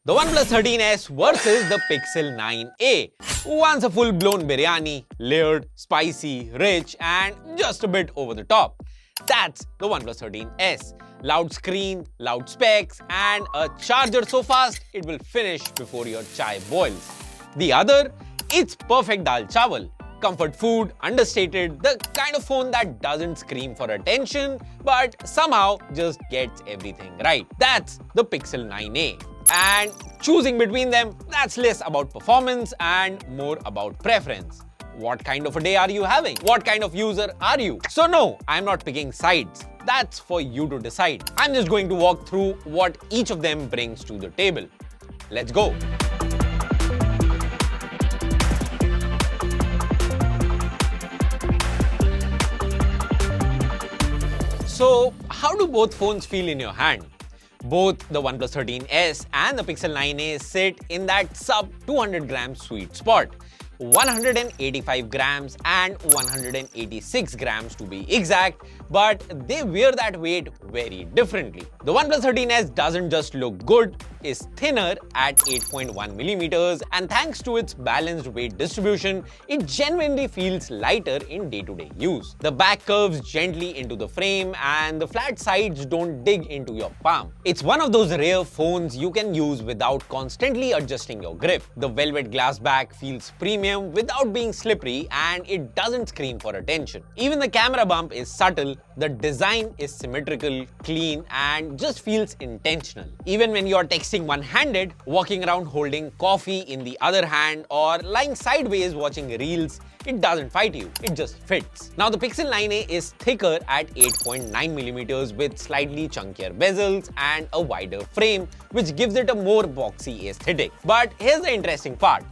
The OnePlus 13S versus the Pixel 9a. One's a full-blown biryani, layered, spicy, rich, and just a bit over the top. That's the OnePlus 13S. Loud screen, loud specs, and a charger so fast it will finish before your chai boils. The other, it's perfect dal chawal. Comfort food, understated, the kind of phone that doesn't scream for attention, but somehow just gets everything right. That's the Pixel 9a. And choosing between them, that's less about performance and more about preference. What kind of a day are you having? What kind of user are you? So no, I'm not picking sides. That's for you to decide. I'm just going to walk through what each of them brings to the table. Let's go. So, how do both phones feel in your hand? Both the OnePlus 13S and the Pixel 9a sit in that sub 200 gram sweet spot. 185 grams and 186 grams to be exact, but they wear that weight very differently. The OnePlus 13S doesn't just look good, is thinner at 8.1 millimeters, and thanks to its balanced weight distribution, it genuinely feels lighter in day-to-day use. The back curves gently into the frame and the flat sides don't dig into your palm. It's one of those rare phones you can use without constantly adjusting your grip. The velvet glass back feels premium without being slippery, and it doesn't scream for attention. Even the camera bump is subtle, the design is symmetrical, clean, and just feels intentional. Even when you're texting one-handed, walking around holding coffee in the other hand, or lying sideways watching reels, it doesn't fight you, it just fits. Now the Pixel 9a is thicker at 8.9 millimeters with slightly chunkier bezels and a wider frame, which gives it a more boxy aesthetic. But here's the interesting part.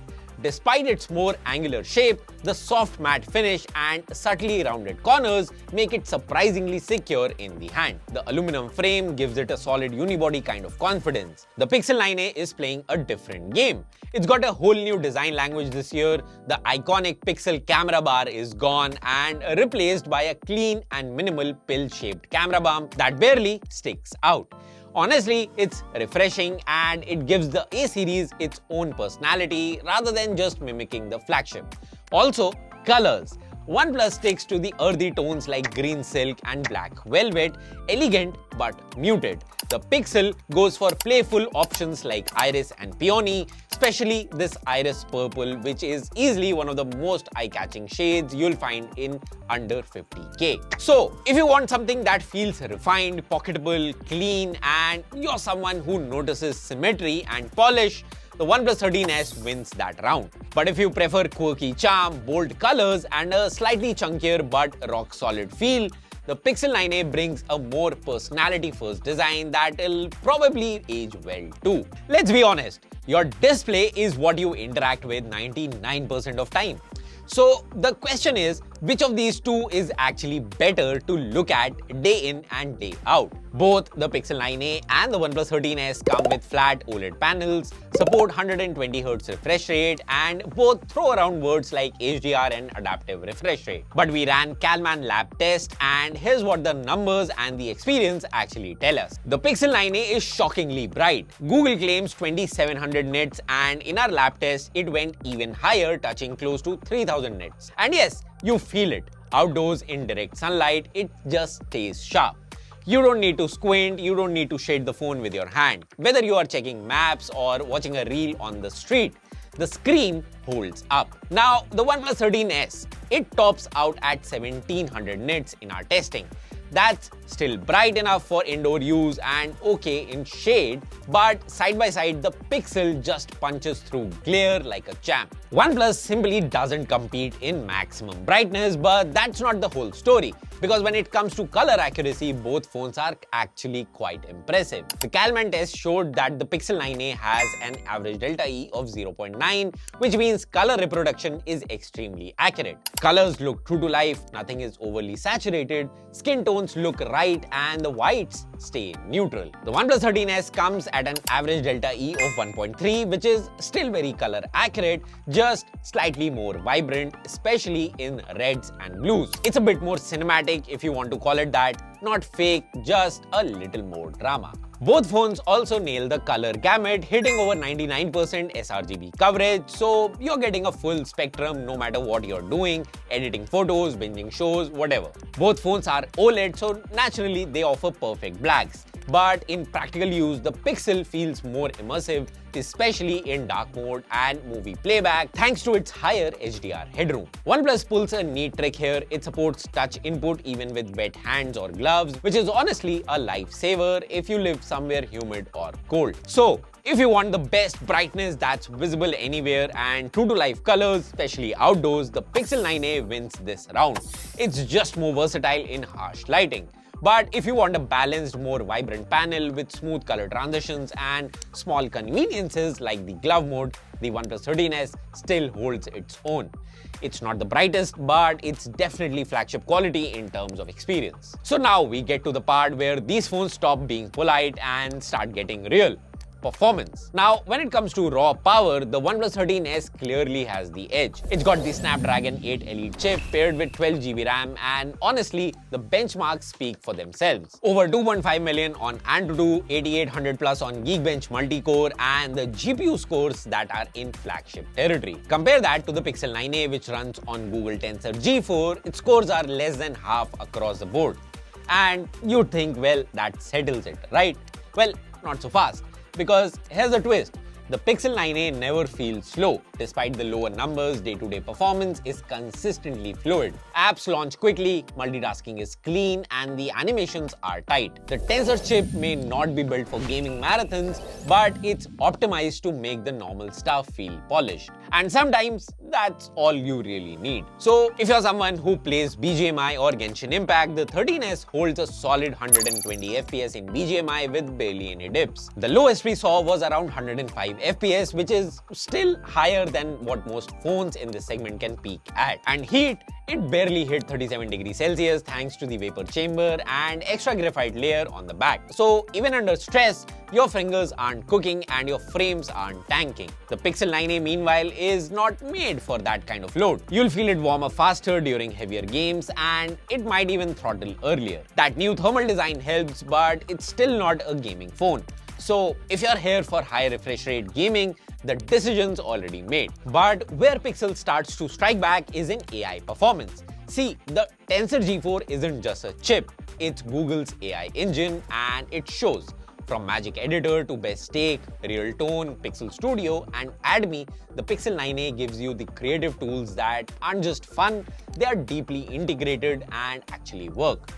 Despite its more angular shape, the soft matte finish and subtly rounded corners make it surprisingly secure in the hand. The aluminum frame gives it a solid unibody kind of confidence. The Pixel 9a is playing a different game. It's got a whole new design language this year. The iconic Pixel camera bar is gone and replaced by a clean and minimal pill-shaped camera bump that barely sticks out. Honestly, it's refreshing and it gives the A series its own personality rather than just mimicking the flagship. Also, colors. OnePlus sticks to the earthy tones like green silk and black velvet, elegant but muted. The Pixel goes for playful options like iris and peony, especially this iris purple, which is easily one of the most eye-catching shades you'll find in under 50k. So, if you want something that feels refined, pocketable, clean, and you're someone who notices symmetry and polish, the OnePlus 13S wins that round. But if you prefer quirky charm, bold colors, and a slightly chunkier but rock-solid feel, the Pixel 9a brings a more personality-first design that'll probably age well too. Let's be honest, your display is what you interact with 99% of time. So the question is, which of these two is actually better to look at day in and day out? Both the Pixel 9a and the OnePlus 13S come with flat OLED panels, support 120Hz refresh rate, and both throw around words like HDR and adaptive refresh rate. But we ran Calman lab test, and here's what the numbers and the experience actually tell us. The Pixel 9a is shockingly bright. Google claims 2700 nits, and in our lab test, it went even higher, touching close to 3000 nits. And yes, you feel it. Outdoors in direct sunlight, it just stays sharp. You don't need to squint, you don't need to shade the phone with your hand. Whether you are checking maps or watching a reel on the street, the screen holds up. Now, the OnePlus 13S, it tops out at 1700 nits in our testing. That's still bright enough for indoor use and okay in shade, but side by side, the Pixel just punches through glare like a champ. OnePlus simply doesn't compete in maximum brightness, but that's not the whole story. Because when it comes to color accuracy, both phones are actually quite impressive. The Calman test showed that the Pixel 9a has an average delta E of 0.9, which means color reproduction is extremely accurate. Colors look true to life, nothing is overly saturated, skin tones look right, and the whites stay neutral. The OnePlus 13S comes at an average delta E of 1.3, which is still very color accurate, just slightly more vibrant, especially in reds and blues. It's a bit more cinematic if you want to call it that, not fake, just a little more drama. Both phones also nail the color gamut, hitting over 99% sRGB coverage, so you're getting a full spectrum no matter what you're doing, editing photos, binging shows, whatever. Both phones are OLED, so naturally they offer perfect blacks. But in practical use, the Pixel feels more immersive, especially in dark mode and movie playback thanks to its higher HDR headroom. OnePlus pulls a neat trick here. It supports touch input even with wet hands or gloves, which is honestly a lifesaver if you live somewhere humid or cold. So, if you want the best brightness that's visible anywhere and true to life colors, especially outdoors, the Pixel 9a wins this round. It's just more versatile in harsh lighting. But if you want a balanced, more vibrant panel with smooth color transitions and small conveniences like the glove mode, the OnePlus 13s still holds its own. It's not the brightest, but it's definitely flagship quality in terms of experience. So now we get to the part where these phones stop being polite and start getting real. Performance. Now, when it comes to raw power, the OnePlus 13s clearly has the edge. It's got the Snapdragon 8 Elite chip paired with 12GB RAM, and honestly, the benchmarks speak for themselves. Over 2.5 million on AnTuTu, 8800 plus on Geekbench multi-core, and the GPU scores that are in flagship territory. Compare that to the Pixel 9a, which runs on Google Tensor G4. Its scores are less than half across the board. And you'd think, well, that settles it, right? Well, not so fast. Because here's the twist, the Pixel 9a never feels slow. Despite the lower numbers, day-to-day performance is consistently fluid. Apps launch quickly, multitasking is clean, and the animations are tight. The Tensor chip may not be built for gaming marathons, but it's optimized to make the normal stuff feel polished. And sometimes, that's all you really need. So, if you're someone who plays BGMI or Genshin Impact, the 13s holds a solid 120 FPS in BGMI with barely any dips. The lowest we saw was around 105 FPS, which is still higher than what most phones in this segment can peak at. And heat, it barely hit 37 degrees Celsius thanks to the vapor chamber and extra graphite layer on the back. So even under stress, your fingers aren't cooking and your frames aren't tanking. The Pixel 9a meanwhile is not made for that kind of load. You'll feel it warm up faster during heavier games and it might even throttle earlier. That new thermal design helps, but it's still not a gaming phone. So if you're here for high refresh rate gaming, the decision's already made. But where Pixel starts to strike back is in AI performance. See, the Tensor G4 isn't just a chip, it's Google's AI engine and it shows. From Magic Editor to Best Take, Real Tone, Pixel Studio and AdMe, the Pixel 9a gives you the creative tools that aren't just fun, they are deeply integrated and actually work.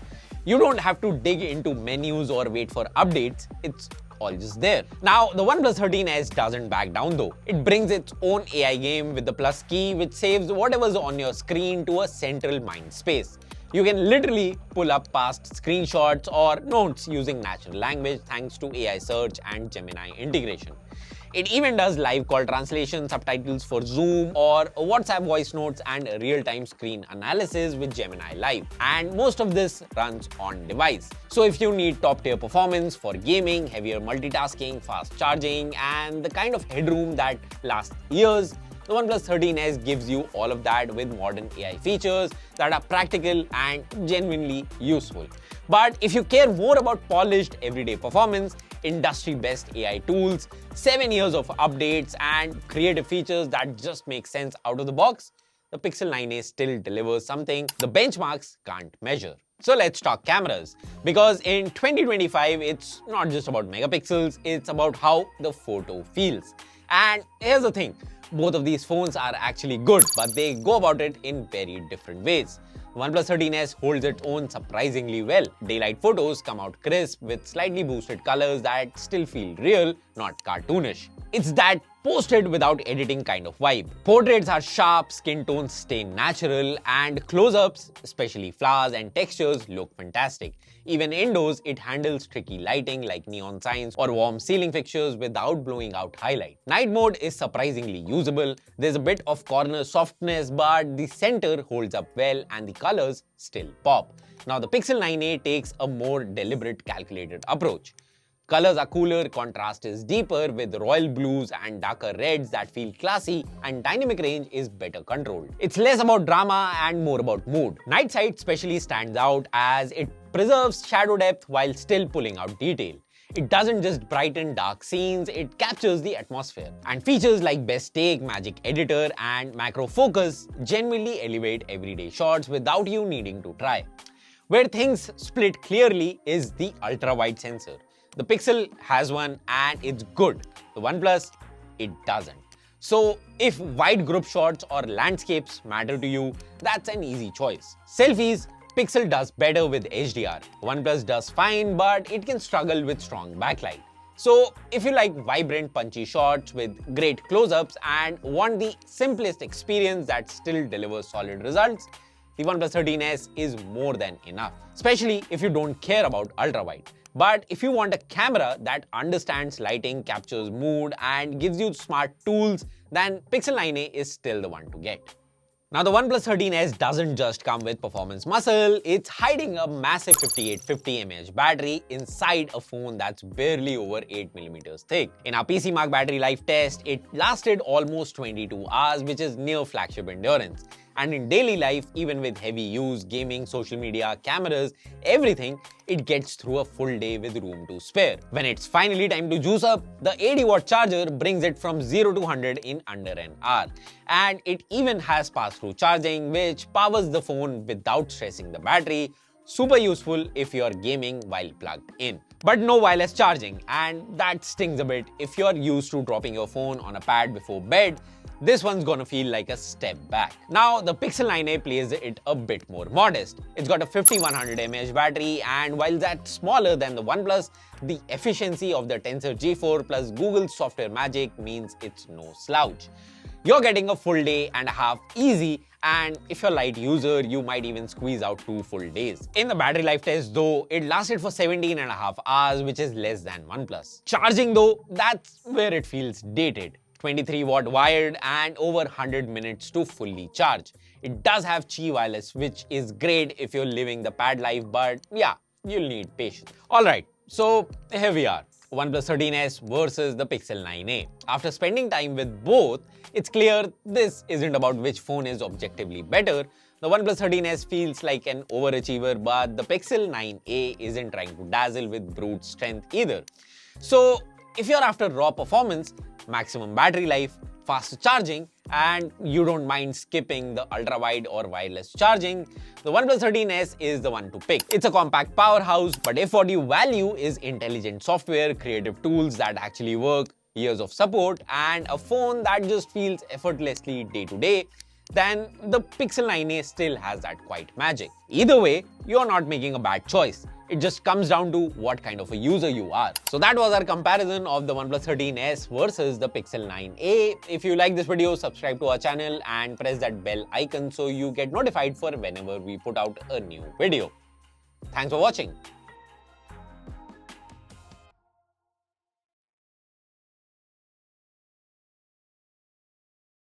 You don't have to dig into menus or wait for updates, it's all just there. Now, the OnePlus 13s doesn't back down though. It brings its own AI game with the plus key, which saves whatever's on your screen to a central mind space. You can literally pull up past screenshots or notes using natural language thanks to AI search and Gemini integration. It even does live call translation, subtitles for Zoom or WhatsApp voice notes and real-time screen analysis with Gemini Live. And most of this runs on device. So if you need top-tier performance for gaming, heavier multitasking, fast charging and the kind of headroom that lasts years, the OnePlus 13s gives you all of that with modern AI features that are practical and genuinely useful. But if you care more about polished everyday performance, industry-best AI tools, 7 years of updates and creative features that just make sense out of the box, the Pixel 9a still delivers something the benchmarks can't measure. So let's talk cameras. Because in 2025, it's not just about megapixels, it's about how the photo feels. And here's the thing, both of these phones are actually good, but they go about it in very different ways. OnePlus 13s holds its own surprisingly well. Daylight photos come out crisp with slightly boosted colors that still feel real, not cartoonish. It's that posted without editing kind of vibe. Portraits are sharp, skin tones stay natural, and close-ups, especially flowers and textures, look fantastic. Even indoors, it handles tricky lighting like neon signs or warm ceiling fixtures without blowing out highlight. Night mode is surprisingly usable. There's a bit of corner softness, but the center holds up well and the colors still pop. Now, the Pixel 9a takes a more deliberate, calculated approach. Colors are cooler, contrast is deeper with royal blues and darker reds that feel classy, and dynamic range is better controlled. It's less about drama and more about mood. Night sight especially stands out as it preserves shadow depth while still pulling out detail. It doesn't just brighten dark scenes, it captures the atmosphere. And features like Best Take, Magic Editor, and Macro Focus genuinely elevate everyday shots without you needing to try. Where things split clearly is the ultra-wide sensor. The Pixel has one and it's good. The OnePlus, it doesn't. So if wide group shots or landscapes matter to you, that's an easy choice. Selfies, Pixel does better with HDR. OnePlus does fine, but it can struggle with strong backlight. So if you like vibrant, punchy shots with great close-ups and want the simplest experience that still delivers solid results, the OnePlus 13s is more than enough, especially if you don't care about ultra-wide. But if you want a camera that understands lighting, captures mood, and gives you smart tools, then Pixel 9a is still the one to get. Now, the OnePlus 13s doesn't just come with performance muscle, it's hiding a massive 5850 mAh battery inside a phone that's barely over 8mm thick. In our PC Mark battery life test, it lasted almost 22 hours, which is near flagship endurance. And in daily life, even with heavy use, gaming, social media, cameras, everything, it gets through a full day with room to spare. When it's finally time to juice up, the 80-watt charger brings it from 0 to 100 in under an hour. And it even has pass-through charging, which powers the phone without stressing the battery. Super useful if you're gaming while plugged in. But no wireless charging, and that stings a bit. If you're used to dropping your phone on a pad before bed, this one's gonna feel like a step back. Now, the Pixel 9a plays it a bit more modest. It's got a 5100 mAh battery, and while that's smaller than the OnePlus, the efficiency of the Tensor G4 plus Google's software magic means it's no slouch. You're getting a full day and a half easy, and if you're a light user, you might even squeeze out 2 full days. In the battery life test though, it lasted for 17.5 hours, which is less than OnePlus. Charging though, that's where it feels dated. 23-watt wired and over 100 minutes to fully charge. It does have Qi wireless, which is great if you're living the pad life, but yeah, you'll need patience. Alright, so here we are. OnePlus 13s versus the Pixel 9a. After spending time with both, it's clear this isn't about which phone is objectively better. The OnePlus 13s feels like an overachiever, but the Pixel 9a isn't trying to dazzle with brute strength either. So if you're after raw performance, maximum battery life, faster charging, and you don't mind skipping the ultra-wide or wireless charging, the OnePlus 13s is the one to pick. It's a compact powerhouse, but if what you value is intelligent software, creative tools that actually work, years of support, and a phone that just feels effortlessly day to day, then the Pixel 9a still has that quiet magic. Either way, you're not making a bad choice. It just comes down to what kind of a user you are. So that was our comparison of the OnePlus 13s versus the Pixel 9a. If you like this video, subscribe to our channel and press that bell icon so you get notified for whenever we put out a new video. Thanks for watching.